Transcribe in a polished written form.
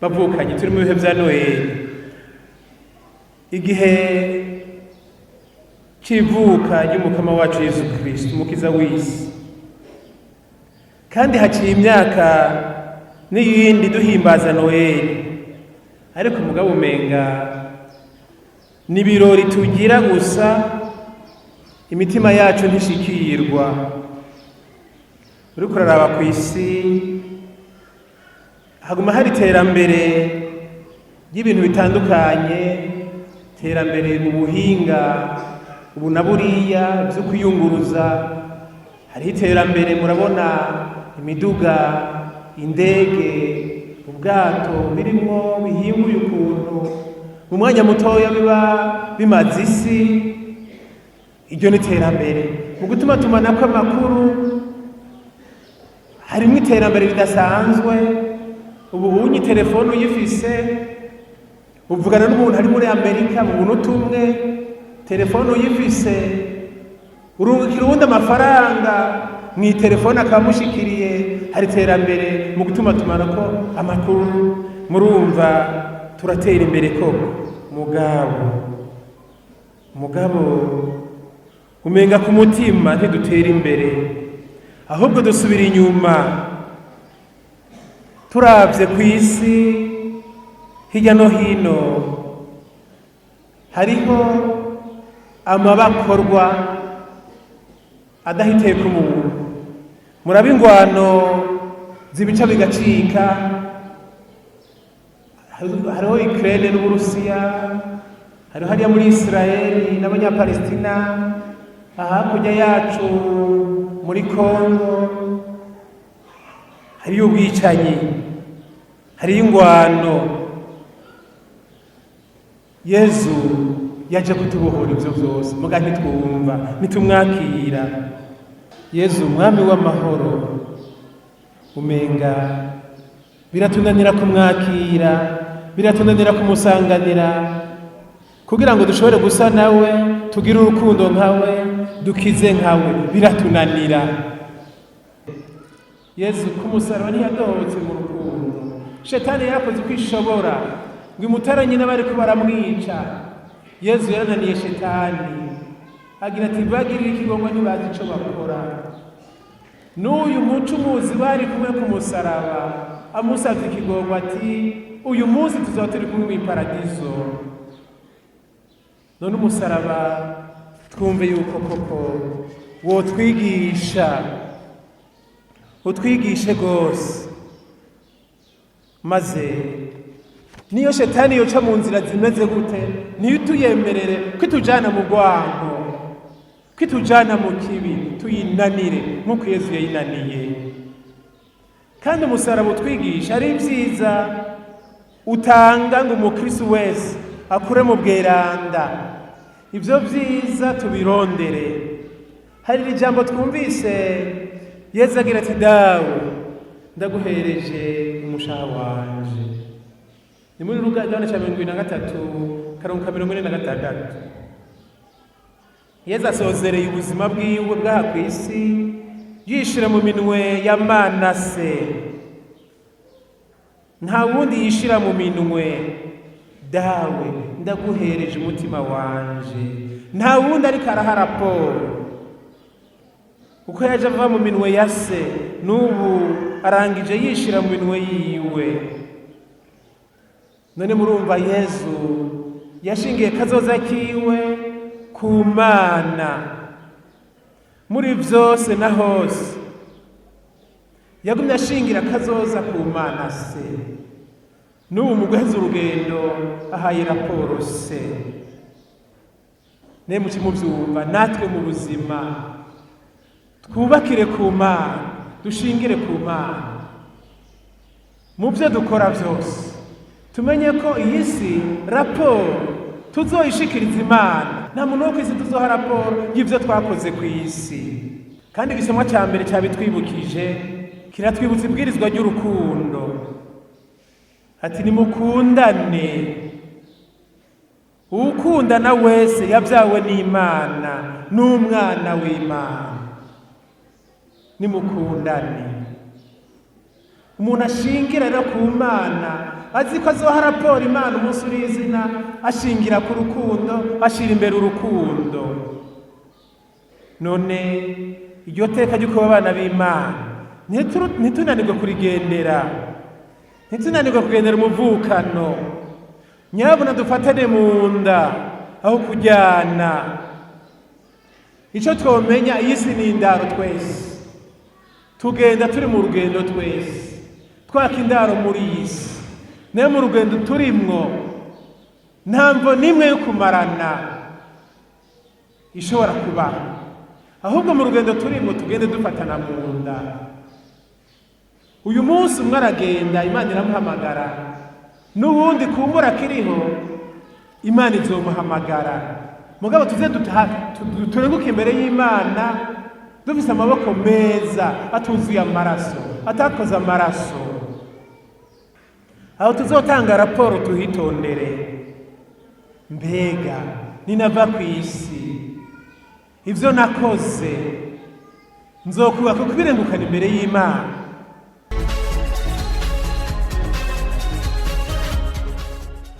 bavukanye turi mu bihe vya Noheli, igihe c'ivuka ry'umukama wacu Yesu Kristo umukiza w'isi, kandi haciye imyaka n'iyindi duhimbaza Noheli, ariko mugabo umenga ni ibirori tugira gusa, imitima yacu ntishikirwa. Uriko uraraba kw'isi haguma hari iterambere ry'ibintu bitandukanye, iterambere mu buhinga ubu na buriya vyo kwiyunguruza, hariho iterambere murabona imiduga, indege, ubwato birimwo bihinguye ukuntu mu mwanya mutoya biba bimaze isi. Iryo ni iterambere. Mu gutuma tumanako amakuru harimwo iterambere ridasanzwe. Ubu unyi telefone uyifise uvugana n'umuntu ari muri Amerika mu buntu umwe, telefone uyifise urungikira uwundi amafaranga mu telefone akamushikiriye. Hari iterambere mu gutuma tumanako amakuru. Murumva turatera imbere koko, mugabo umenga ku mutima ntidutera imbere, ahubwo dusubira inyuma. Turavye kw'isi hirya no hino hariho amabakorwa adahiteye ku muntu. Muraba ingwano zibica bigacika, hariho Ukraine n'Uburusiya, hariho hariya muri Israeli n'Abanyapalestina, hakurya yacu muri Kongo hariyo ubwicanyi, hariyo ingwano. Yesu yaje kutubohora ivyo vyose, muga ntitwumva, ntitumwakira. Yesu umwami w'amahoro, umenga biratunanira kumwakira, biratunanira kumusanganira, kugira ngo dushobore gusa nawe, tugire urukundo nkawe, dukize nkawe, biratunanira. Yesu kumusaraba ntiyadohotse mu rukundo. Shetani yarakoze uko ishobora ngo imutaranye n'abariko baramwica. Yesu yarananiye Shetani, agira ati bagirire ikigongwe ntibazi ico bakora. N'uyu mucumuzi bari kumwe ku musaraba amusavye ikigongwe ati uyu munsi tuzoba turi kumwe mw'iparadizo. None umusaraba twumve yuko koko wotwigisha, utwigishe gose, maze niyo Shetani yoca mu nzira zimeze gute ntituyemerere kwitujana mu rwango, kwitujana mu kibi, tuyinanire nk'uko Yesu yayinaniye. Kandi umusaraba utwigisha ari vyiza utanga ngo umukristo wese akure mu bweranda. Ivyo vyiza tubirondere. Hari ijambo twumvise Yesu agira ati dawe ndaguhereje umushaha wanje. Ni muri Luka 23:46. Yesu asozereye ubuzima bwiwe bwaha kw'isi yishira mu minwe ya Manase. Nta wundi yishira mu minwe, dawe ndaguhereje umutima wanje. Nta wundi ariko araha raporo, uko yaje ava mu minwe ya se n'ubu arangije yishira mu minwe yiwe. None murumva Yesu yashingiye kazoza kiwe ku Mana muri vyose na hose. Yagumye ashingira kazoza ku Mana se. N'ubu mu guheza urugendo ahaye raporo se. Ne muci muvyumva, natwe mu buzima twubakire ku Mana, dushingire ku Mana mu vyo dukora vyose. Tumenye ko iyi si raporo tuzoyishikiriza Imana. Nta muntu wo kw'isi tuzoha raporo y'ivyo twakoze kw'isi. Kandi igisomwa ca mbere cabitwibukije, kiratwibutsa ibwirizwa ry'urukundo. Ati nimukundane. Uwukundana wese yavyawe n'Imana, n'umwana w'Imana. Nimukundane. Umuntu ashingira rero ku Mana azi ko azoha raporo Imana umunsi w'izina, ashingira ku rukundo, ashira imbere urukundo. None iryo teka ryo kuba abana b'Imana ntitunanirwe kurigendera, ntitunanirwe kugendera umuvukano. Nyabuna dufatane mu nda aho kujyana. Icyo twomenya, iyi si ni indaro twese, tugenda turi mu rugendo twese, twaka indaro muri iyi si. Nayo mu rugendo turimwo nta mvo n'imwe yo kumarana ishobora kuba, ahubwo mu rugendo turimwo tugende dufatana mu nda. Uyu munsi umwe aragenda, Imana iramuhamagara, n'ubundi kumbura kiriho, Imana izomuhamagara. Mugabo tuze turenguke imbere y'Imana dufise amaboko meza, atuzuye amaraso, atakoze amaraso. Aho tuzotanga raporo tuhitondere. Mbega ninava ku isi, ivyo nakoze nzokubaka kubirengukana imbere y'Imana.